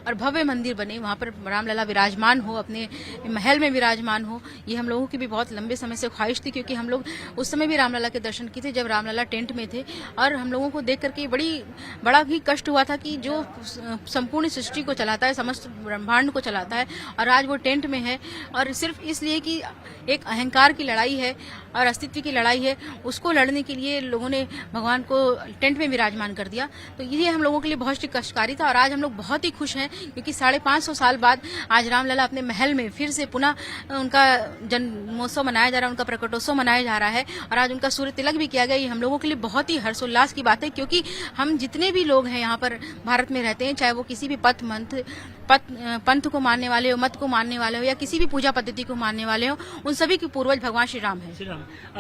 और भव्य मंदिर बने, वहाँ पर रामलला विराजमान हो, अपने महल में विराजमान हो। ये हम लोगों की भी बहुत लंबे समय से ख्वाहिश थी, क्योंकि हम लोग उस समय भी रामलला के दर्शन किए थे जब रामलला टेंट में थे, और हम लोगों को देख करके बड़ा ही कष्ट हुआ था कि जो संपूर्ण सृष्टि को चलाता है, समस्त ब्रह्मांड को चलाता है, और आज वो टेंट में है, और सिर्फ इसलिए कि एक अहंकार की लड़ाई है और अस्तित्व की लड़ाई है, उसको लड़ने के लिए लोगों ने भगवान को टेंट में विराजमान कर दिया। तो ये हम लोगों के लिए बहुत ही कष्टकारी था, और आज हम लोग बहुत ही खुश हैं, क्योंकि 550 साल बाद आज रामलला अपने महल में फिर से पुनः उनका जन्मोत्सव मनाया जा रहा है, उनका प्रकटोत्सव मनाया जा रहा है, और आज उनका सूर्य तिलक भी किया गया। ये हम लोगों के लिए बहुत ही हर्षोल्लास की बात है, क्योंकि हम जितने भी लोग हैं यहाँ पर भारत में रहते हैं, चाहे वो किसी भी पंथ को मानने वाले हो, मत को मानने वाले हो, या किसी भी पूजा पद्धति को मानने वाले हो, उन सभी के पूर्वज भगवान श्री राम है।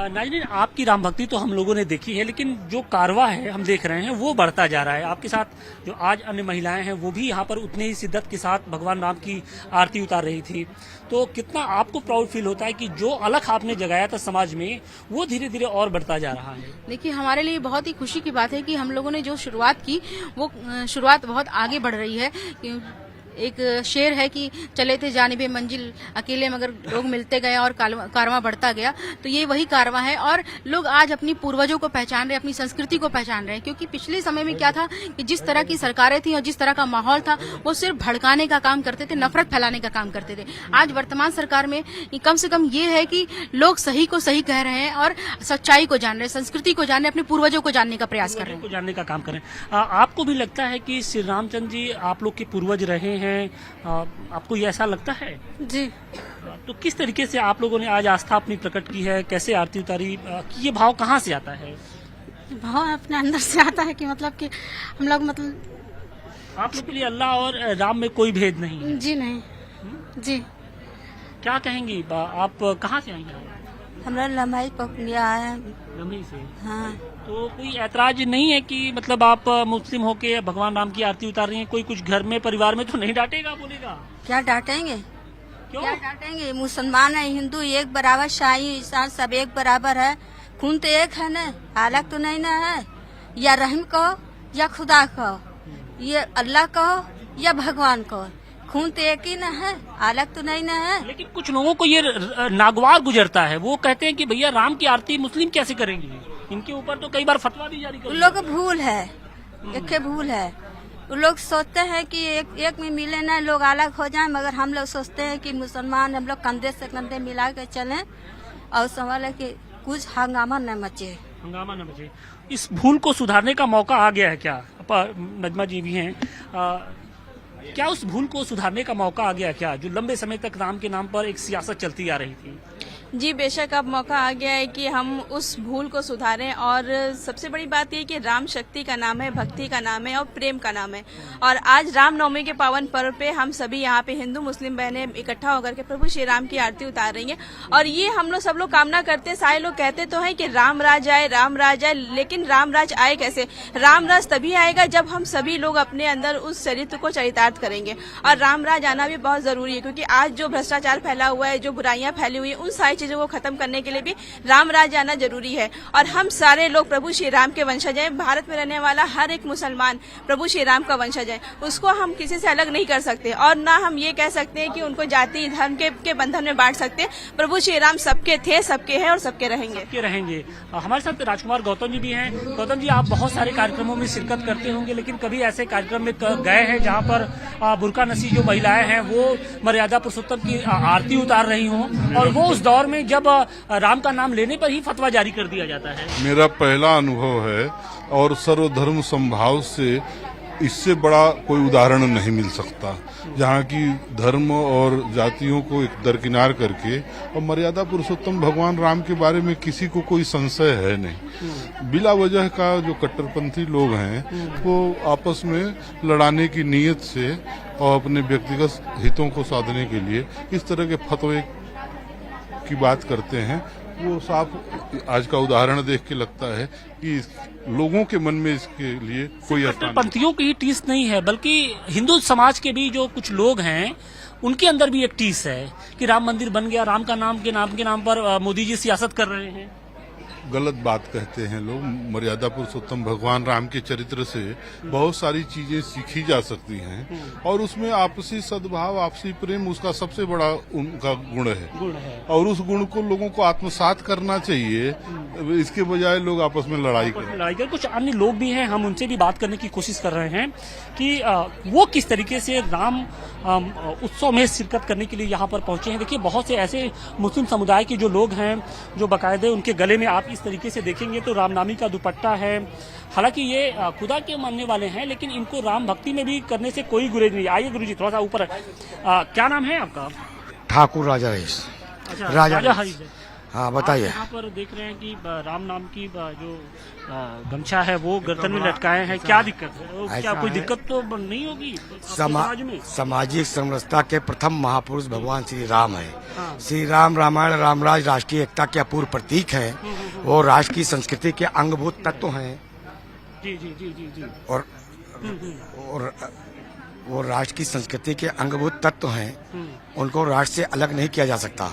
नाज़रीन, आपकी राम भक्ति तो हम लोगों ने देखी है, लेकिन जो कारवा है हम देख रहे हैं वो बढ़ता जा रहा है। आपके साथ जो आज अन्य महिलाएं हैं वो भी यहाँ पर उतने ही शिद्दत के साथ भगवान राम की आरती उतार रही थी। तो कितना आपको प्राउड फील होता है कि जो अलग आपने जगाया था समाज में, वो धीरे धीरे और बढ़ता जा रहा है? देखिए, हमारे लिए बहुत ही खुशी की बात है कि हम लोगों ने जो शुरुआत की, वो शुरुआत बहुत आगे बढ़ रही है। एक शेर है कि चले थे जानिबे मंजिल अकेले, मगर लोग मिलते गए और कारवां बढ़ता गया। तो ये वही कारवां है, और लोग आज अपनी पूर्वजों को पहचान रहे, अपनी संस्कृति को पहचान रहे हैं। क्योंकि पिछले समय में क्या था कि जिस तरह की सरकारें थी और जिस तरह का माहौल था, वो सिर्फ भड़काने का काम करते थे, नफरत फैलाने का काम करते थे। आज वर्तमान सरकार में कम से कम ये है कि लोग सही को सही कह रहे हैं और सच्चाई को जान रहे हैं, संस्कृति को जान रहे हैं, अपने पूर्वजों को जानने का प्रयास कर रहे हैं, जानने का काम करें। आपको भी लगता है कि श्री रामचंद्र जी आप लोग के पूर्वज रहे हैं? आपको ये ऐसा लगता है? जी। तो किस तरीके से आप लोगों ने आज आस्था अपनी प्रकट की है, कैसे आरती उतारी, ये भाव कहाँ से आता है? भाव अपने अंदर से आता है कि मतलब कि हम लोग आप लोग के लिए अल्लाह और राम में कोई भेद नहीं है? जी नहीं। जी। क्या कहेंगी? आप कहाँ से आई हैं? हमारा लम्बाई पकड़िया है। लम्बी से? हाँ। तो कोई ऐतराज नहीं है कि मतलब आप मुस्लिम होके भगवान राम की आरती उतार रही हैं? कोई कुछ घर में परिवार में तो नहीं डांटेगा, बोलेगा? क्या डांटेंगे? क्यों? क्या डांटेंगे? मुसलमान है, हिंदू एक बराबर, शाही ईसान सब एक बराबर है, खून तो एक है न, अलग तो नहीं न है। या रहम कहो या खुदा कहो, ये अल्लाह कहो या भगवान कहो, खून तो एक ही न है, अलग तो नहीं न है। लेकिन कुछ लोगों को ये नागवार गुजरता है, वो कहते हैं कि भैया राम की आरती मुस्लिम कैसे करेंगे? इनके ऊपर तो कई बार फतवा भी जारी कर। उन लोग का भूल है, एक भूल है। उन लोग सोचते हैं कि एक में मिले ना, लोग अलग हो जाएं, मगर हम लोग सोचते हैं कि मुसलमान हम लोग कंधे से कंधे मिला के चलें और समझ कि कुछ हंगामा न मचे। हंगामा न मचे। इस भूल को सुधारने का मौका आ गया है क्या? नजमा जी भी हैं, क्या उस भूल को सुधारने का मौका आ गया क्या, जो लंबे समय तक राम के नाम पर एक सियासत चलती आ रही थी? जी बेशक, अब मौका आ गया है कि हम उस भूल को सुधारें। और सबसे बड़ी बात यह कि राम शक्ति का नाम है, भक्ति का नाम है और प्रेम का नाम है। और आज रामनवमी के पावन पर्व पे हम सभी यहाँ पे हिंदू मुस्लिम बहनें इकट्ठा होकर के प्रभु श्री राम की आरती उतार रही हैं। और ये हम लोग सब लोग कामना करते हैं, सारे लोग कहते तो हैं कि राम राज आए, लेकिन राम राज आए कैसे? राम राज तभी आएगा जब हम सभी लोग अपने अंदर उस चरित्र को चरितार्थ करेंगे। और राम राज आना भी बहुत जरूरी है, क्योंकि आज जो भ्रष्टाचार फैला हुआ है, जो बुराइयां फैली हुई है, उन सारी चीजों को खत्म करने के लिए भी राम राज आना जरूरी है। और हम सारे लोग प्रभु श्री राम के वंशज हैं। भारत में रहने वाला हर एक मुसलमान प्रभु श्री राम का वंशज है, उसको हम किसी से अलग नहीं कर सकते, और ना हम ये कह सकते हैं कि उनको जाति धर्म के बंधन में बांट सकते हैं। प्रभु श्री राम सबके थे, सबके हैं और सबके रहेंगे। हमारे साथ राजकुमार गौतम जी भी हैं। गौतम जी, आप बहुत सारे कार्यक्रमों में शिरकत करते होंगे, लेकिन कभी ऐसे कार्यक्रम में गए हैं जहाँ पर बुर्का नसी जो महिलाएं हैं वो मर्यादा पुरुषोत्तम की आरती उतार रही हों, और वो उस दौर में जब राम का नाम लेने पर ही फतवा जारी कर दिया जाता है? मेरा पहला अनुभव है, और सर्वधर्म समभाव से इससे बड़ा कोई उदाहरण नहीं मिल सकता, जहाँ की धर्म और जातियों को एक दरकिनार करके और मर्यादा पुरुषोत्तम भगवान राम के बारे में किसी को कोई संशय है नहीं। बिला वजह का जो कट्टरपंथी लोग हैं वो आपस में लड़ाने की नीयत से और अपने व्यक्तिगत हितों को साधने के लिए इस तरह के फतवे की बात करते हैं। वो साफ आज का उदाहरण देख के लगता है कि लोगों के मन में इसके लिए कोई पंथियों की टीस नहीं है, बल्कि हिंदू समाज के भी जो कुछ लोग हैं उनके अंदर भी एक टीस है कि राम मंदिर बन गया, राम का नाम के नाम पर मोदी जी सियासत कर रहे हैं। गलत बात कहते हैं लोग। मर्यादा पुरुषोत्तम भगवान राम के चरित्र से बहुत सारी चीजें सीखी जा सकती हैं और उसमें आपसी सद्भाव, आपसी प्रेम उसका सबसे बड़ा उनका गुण है और उस गुण को लोगों को आत्मसात करना चाहिए। इसके बजाय लोग आपस में लड़ाई करें। कुछ अन्य लोग भी हैं, हम उनसे भी बात करने की कोशिश कर रहे हैं कि वो किस तरीके से राम उत्सव में शिरकत करने के लिए यहाँ पर पहुंचे हैं। देखिए बहुत से ऐसे मुस्लिम समुदाय के जो लोग हैं जो बाकायदे उनके गले में आप इस तरीके से देखेंगे तो रामनामी का दुपट्टा है। हालांकि ये खुदा के मानने वाले हैं लेकिन इनको राम भक्ति में भी करने से कोई गुरेज नहीं। आइए गुरुजी थोड़ा सा ऊपर। क्या नाम है आपका? ठाकुर राजा रईस। अच्छा, राजा हरीश। हाँ बताइए। यहाँ पर देख रहे हैं कि राम नाम की जो गमछा है वो गर्दन में लटकाए हैं, क्या दिक्कत है? क्या कोई दिक्कत तो नहीं होगी समाज में? सामाजिक समरसता के प्रथम महापुरुष भगवान श्री राम है। श्री राम रामायण रामराज राष्ट्रीय एकता के अपूर्व प्रतीक है। वो राष्ट्र की संस्कृति के अंगभूत तत्व हैं। जी जी जी जी जी। और वो राष्ट्र की संस्कृति के अंगभूत तत्व हैं। उनको राष्ट्र से अलग नहीं किया जा सकता।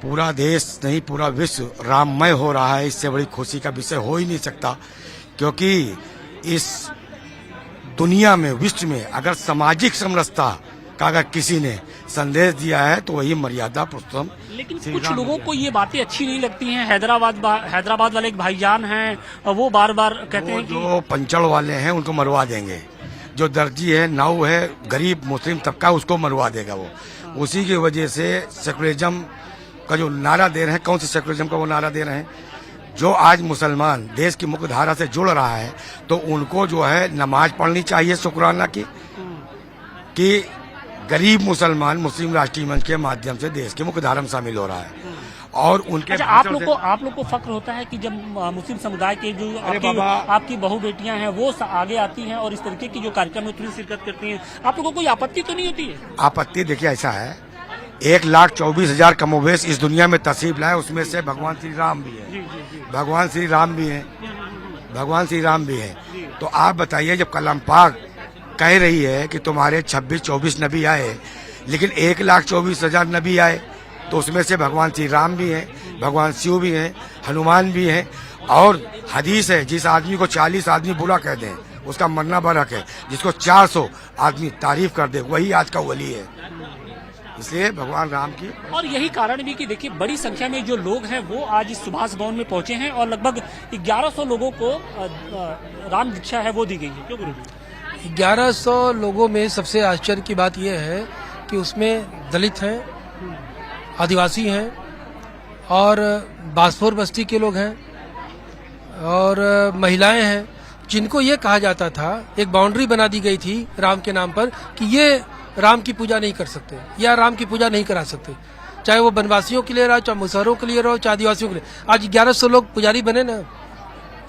पूरा देश नहीं पूरा विश्व राममय हो रहा है, इससे बड़ी खुशी का विषय हो ही नहीं सकता। क्योंकि इस दुनिया में, विश्व में अगर सामाजिक समरसता का अगर किसी ने संदेश दिया है तो वही मर्यादा पुरुषोत्तम। लेकिन कुछ लोगों को ये बातें अच्छी नहीं लगती हैं। हैदराबाद वाले एक भाईजान हैं और वो बार बार कहते हैं कि जो पंचड़ वाले हैं उनको मरवा देंगे। जो दर्जी है, नाऊ है, गरीब मुस्लिम तबका उसको मरवा देगा वो। उसी की वजह से सेकुलरिज्म का जो नारा दे रहे हैं, कौन सी सेकुलरिज्म का वो नारा दे रहे हैं? जो आज मुसलमान देश की मुख्य धारा से जुड़ रहा है तो उनको जो है नमाज पढ़नी चाहिए शुक्राना की कि गरीब मुसलमान मुस्लिम राष्ट्रीय मंच के माध्यम से देश के मुख्य धारा में शामिल हो रहा है। और उनके अच्छा, आप लोग को फक्र होता है कि जब मुस्लिम समुदाय के जो आपकी बहू बेटियां हैं वो आगे आती हैं और इस तरीके की जो कार्यक्रम में तुरंत शिरकत करती हैं, आप लोगों को कोई आपत्ति तो नहीं होती है? आपत्ति देखिए ऐसा है, 1,24,000 कमोवेश इस दुनिया में तशरीफ लाए, उसमें से भगवान श्री राम भी है। भगवान श्री राम भी है। भगवान श्री राम भी है। तो आप बताइए, जब कलाम पाक कह रही है कि तुम्हारे 26-24 नबी आए लेकिन 1,24,000 नबी आए तो उसमें से भगवान श्री राम भी हैं, भगवान शिव भी हैं, हनुमान भी हैं। और हदीस है, जिस आदमी को 40 आदमी बुरा कह दें उसका मरना बरक है, जिसको 400 आदमी तारीफ कर दे वही आज का वली है। इसलिए भगवान राम की। और यही कारण भी कि देखिए बड़ी संख्या में जो लोग हैं वो आज इस सुभाष भवन में पहुंचे हैं और लगभग 1100 लोगों को राम दीक्षा है वो दी गई है। क्यों गुरुजी? 1100 लोगों में सबसे आश्चर्य की बात यह है कि उसमें दलित हैं, आदिवासी हैं और बासपुर बस्ती के लोग हैं और महिलाएं हैं, जिनको ये कहा जाता था, एक बाउंड्री बना दी गई थी राम के नाम पर कि ये राम की पूजा नहीं कर सकते या राम की पूजा नहीं करा सकते, चाहे वो वनवासियों के लिए रहो, चाहे मुसहरों के लिए रहो, चाहे आदिवासियों के लिए। आज 1100 लोग पुजारी बने ना।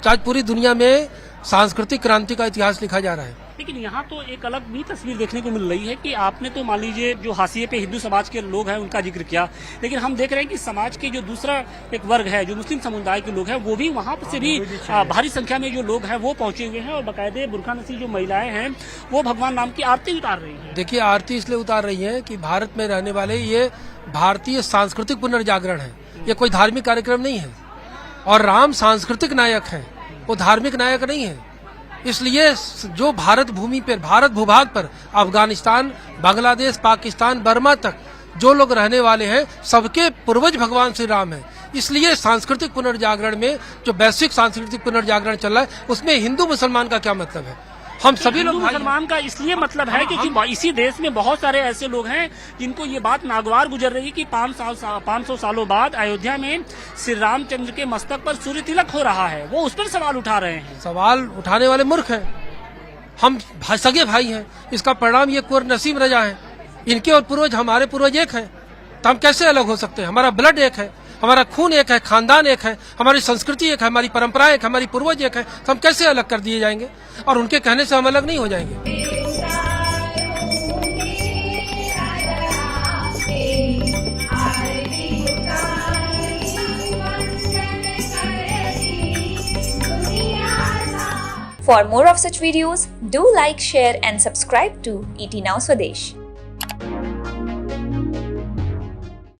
आज पूरी दुनिया में सांस्कृतिक क्रांति का इतिहास लिखा जा रहा है। लेकिन यहाँ तो एक अलग भी तस्वीर देखने को मिल रही है कि आपने तो मान लीजिए जो हाशिए पे हिंदू समाज के लोग हैं उनका जिक्र किया, लेकिन हम देख रहे हैं कि समाज के जो दूसरा एक वर्ग है, जो मुस्लिम समुदाय के लोग हैं, वो भी वहाँ से भी भारी संख्या में जो लोग हैं वो पहुंचे हुए हैं और बाकायदे बुर्का नसी जो महिलाएं हैं वो भगवान राम की आरती उतार रही है। देखिए, आरती इसलिए उतार रही है कि भारत में रहने वाले ये भारतीय सांस्कृतिक पुनर्जागरण है, ये कोई धार्मिक कार्यक्रम नहीं है। और राम सांस्कृतिक नायक है, वो धार्मिक नायक नहीं है। इसलिए जो भारत भूमि पर, भारत भूभाग पर, अफगानिस्तान, बांग्लादेश, पाकिस्तान, बर्मा तक जो लोग रहने वाले हैं, सबके पूर्वज भगवान श्री राम हैं। इसलिए सांस्कृतिक पुनर्जागरण में जो वैश्विक सांस्कृतिक पुनर्जागरण चल रहा है उसमें हिंदू मुसलमान का क्या मतलब है? हम सभी लोग मुसलमान का इसलिए मतलब है क्योंकि इसी देश में बहुत सारे ऐसे लोग हैं जिनको ये बात नागवार गुजर रही है कि 500 सालों बाद अयोध्या में श्री रामचंद्र के मस्तक पर सूर्य तिलक हो रहा है, वो उस पर सवाल उठा रहे हैं। सवाल उठाने वाले मूर्ख हैं। हम सगे भाई हैं, इसका परिणाम ये कुंवर नसीम रजा है। इनके और पूर्वज, हमारे पूर्वज एक हैं, तो हम कैसे अलग हो सकते हैं? हमारा ब्लड एक है, हमारा खून एक है, खानदान एक है, हमारी संस्कृति एक है, हमारी परंपरा एक है, हमारी पूर्वज एक है, तो हम कैसे अलग कर दिए जाएंगे? और उनके कहने से हम अलग नहीं हो जाएंगे। For more of such videos, do like, share and subscribe to ET Now Swadesh.